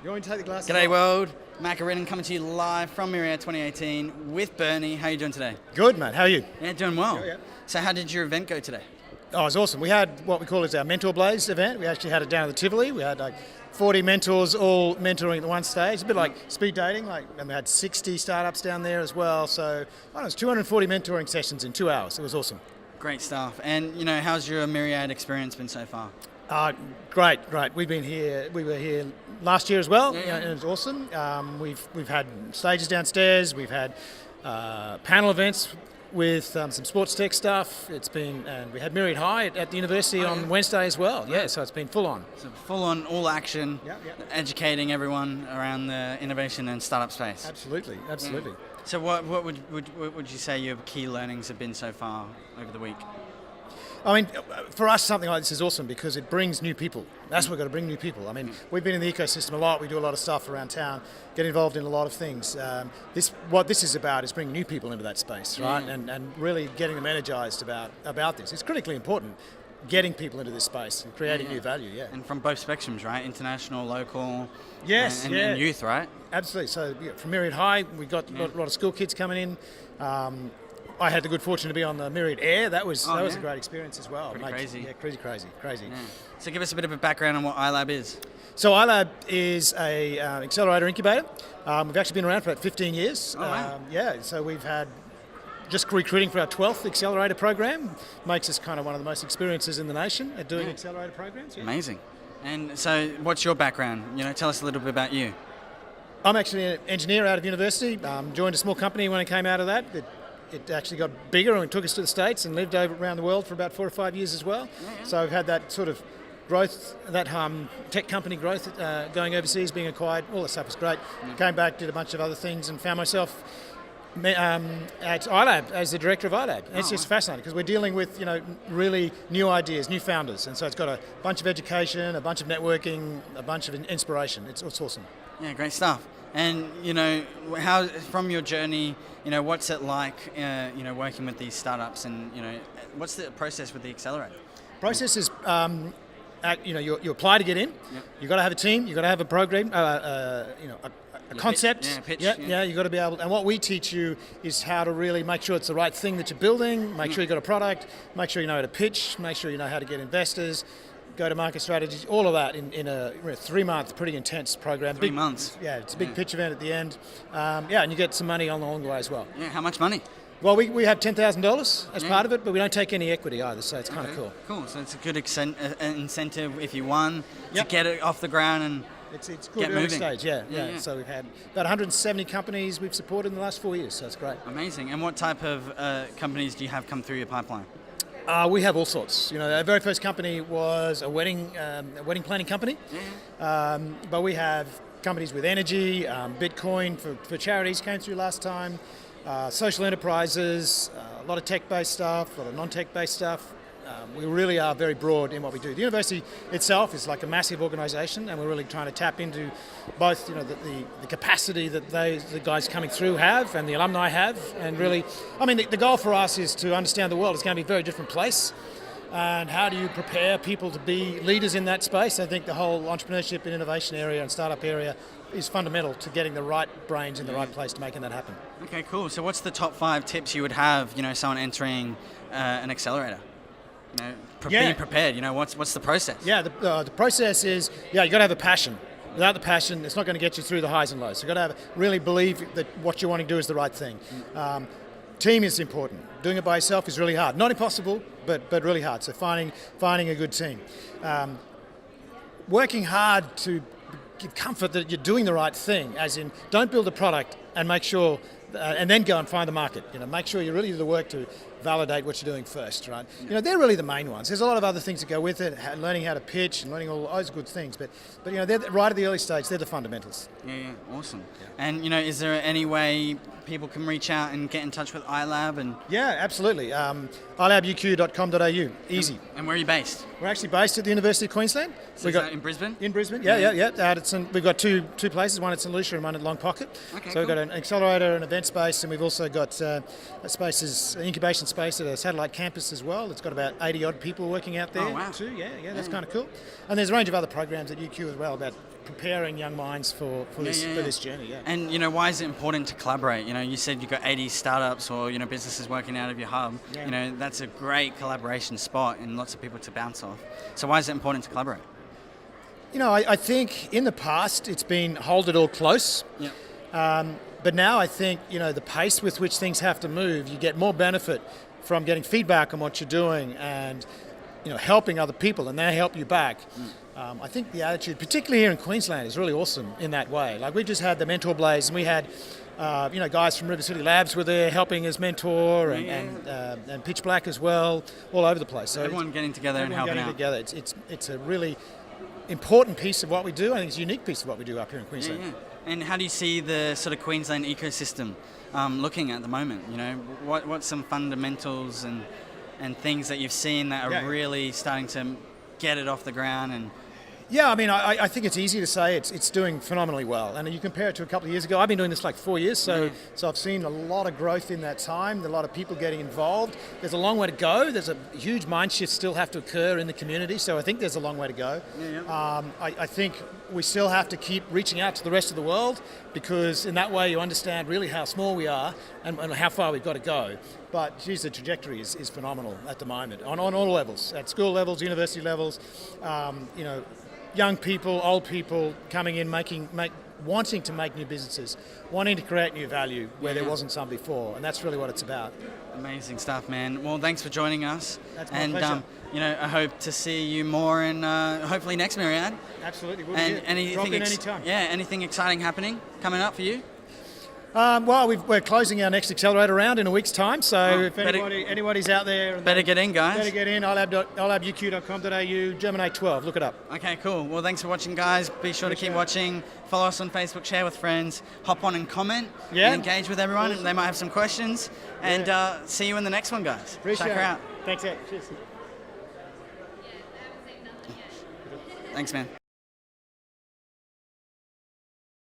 You want me to take the glasses G'day off? world, Macarena coming to you live from Myriad 2018 with Bernie. How are you doing today? Good, mate. How are you? Yeah, doing well. Yeah. So how did your event go today? Oh, it was awesome. We had what we call as our Mentor Blaze event. We actually had it down at the Tivoli. We had like 40 mentors all mentoring at one stage. A bit like speed dating, and we had 60 startups down there as well. So it was 240 mentoring sessions in 2 hours. It was awesome. Great stuff. And how's your Myriad experience been so far? Great. We were here last year as well. Yeah. And it was awesome. We've had stages downstairs. We've had panel events with some sports tech stuff. And we had Myriad High at the university on Wednesday as well. Yeah, so it's been full on. So full on, all action, Yeah. educating everyone around the innovation and startup space. Absolutely. So what would you say your key learnings have been so far over the week? I mean, for us, something like this is awesome because it brings new people. That's what we've got to bring new people. I mean, we've been in the ecosystem a lot. We do a lot of stuff around town, get involved in a lot of things. What this is about is bringing new people into that space, right? And really getting them energized about this. It's critically important, getting people into this space and creating new value, And from both spectrums, right? International, local, Yes, and youth, right? Absolutely. So from Myriad High, we got a lot of school kids coming in. I had the good fortune to be on the Myriad Air. That was a great experience as well. Pretty crazy. Yeah, crazy. Yeah. So give us a bit of a background on what Ilab is. So Ilab is a accelerator incubator. We've actually been around for about 15 years. Oh, wow. So we've had just recruiting for our 12th accelerator program. Makes us kind of one of the most experienced in the nation at doing accelerator programs. Yeah. Amazing. And so what's your background? Tell us a little bit about you. I'm actually an engineer out of university. Joined a small company when I came out of that. It actually got bigger and took us to the States and lived around the world for about 4 or 5 years as well. Yeah. So I've had that sort of growth, that tech company growth, going overseas, being acquired, all that stuff was great. Came back, did a bunch of other things and found myself at Ilab as the director of Ilab. And it's just fascinating because we're dealing with really new ideas, new founders. And so it's got a bunch of education, a bunch of networking, a bunch of inspiration. It's awesome. Yeah, great stuff. And how from your journey, what's it like, working with these startups, and what's the process with the accelerator? Process is, you apply to get in. Yep. You've got to have a team. You've got to have a program. A concept. Pitch. Yeah. You've got to be able. And what we teach you is how to really make sure it's the right thing that you're building. Make sure you've got a product. Make sure you know how to pitch. Make sure you know how to get investors. Go-to-market strategies, all of that in a 3-month, pretty intense program. 3 months. Yeah, it's a big pitch event at the end. And you get some money along the way as well. Yeah, how much money? Well, we have $10,000 as part of it, but we don't take any equity either, so it's kind of cool. Cool, so it's a good incentive if you won to get it off the ground and it's good get early moving. stage, yeah. So we've had about 170 companies we've supported in the last 4 years, so it's great. Amazing. And what type of companies do you have come through your pipeline? We have all sorts. Our very first company was a wedding planning company. But we have companies with energy, Bitcoin for charities came through last time, social enterprises, a lot of tech-based stuff, a lot of non-tech-based stuff. We really are very broad in what we do. The university itself is like a massive organisation, and we're really trying to tap into both, the capacity that the guys coming through have and the alumni have, and really, the goal for us is to understand the world is going to be a very different place, and how do you prepare people to be leaders in that space? I think the whole entrepreneurship and innovation area and startup area is fundamental to getting the right brains in the right place to making that happen. Okay, cool. So what's the top 5 tips you would have, someone entering an accelerator? Being prepared, what's the process? Yeah, the process is, you got to have a passion. Without the passion, it's not going to get you through the highs and lows. You've got to really believe that what you want to do is the right thing. Team is important. Doing it by yourself is really hard. Not impossible, but really hard. So finding a good team. Working hard to give comfort that you're doing the right thing, as in don't build a product and make sure, and then go and find the market. Make sure you really do the work to validate what you're doing first, right? They're really the main ones. There's a lot of other things that go with it, learning how to pitch and learning all those good things, but they're right at the early stage, they're the fundamentals. Yeah, awesome. Yeah. And is there any way people can reach out and get in touch with Ilab? And yeah, absolutely. ilabuq.com.au, easy. And where are you based? We're actually based at the University of Queensland. So is that in Brisbane? In Brisbane, yeah. We've got two places, one at St Lucia and one at Long Pocket. Okay, so we've got an accelerator and event space, and we've also got spaces, incubation space at a satellite campus as well. It's got about 80 odd people working out there too. Yeah, that's kind of cool. And there's a range of other programs at UQ as well about preparing young minds for this journey. Yeah. And why is it important to collaborate? You said you've got 80 startups or businesses working out of your hub. Yeah. That's a great collaboration spot and lots of people to bounce off. So why is it important to collaborate? I think in the past it's been hold it all close. Yeah. But now I think, the pace with which things have to move, you get more benefit from getting feedback on what you're doing and, helping other people, and they help you back. I think the attitude, particularly here in Queensland, is really awesome in that way. Like we just had the Mentor Blaze, and we had, guys from River City Labs were there helping us mentor, and Pitch Black as well, all over the place. So everyone getting together and helping out. Together. It's a really important piece of what we do. I think it's a unique piece of what we do up here in Queensland. Yeah. And how do you see the sort of Queensland ecosystem looking at the moment? What's some fundamentals and things that you've seen that are really starting to get it off the ground? And yeah, I think it's easy to say it's doing phenomenally well. And you compare it to a couple of years ago. I've been doing this like 4 years, so I've seen a lot of growth in that time, a lot of people getting involved. There's a long way to go. There's a huge mind shift still have to occur in the community, so I think there's a long way to go. I think we still have to keep reaching out to the rest of the world, because in that way you understand really how small we are and how far we've got to go. But geez, the trajectory is phenomenal at the moment on all levels, at school levels, university levels, young people, old people coming in, wanting to make new businesses, wanting to create new value where there wasn't some before, and that's really what it's about. Amazing stuff, man. Well, thanks for joining us. That's my pleasure. I hope to see you more, and hopefully next Myriad. Absolutely, we'll and drop in anytime. Yeah, anything exciting happening coming up for you? Well, we're closing our next accelerator round in a week's time, so if anybody's out there... Better get in, guys. Better get in, ilabuq.com.au, Germinate 12, look it up. Okay, cool. Well, thanks for watching, guys. Be sure to keep watching. Follow us on Facebook, share with friends, hop on and comment, and engage with everyone. Awesome. They might have some questions. And see you in the next one, guys. Appreciate Check her out. Thanks, Ed. Cheers. Thanks, man.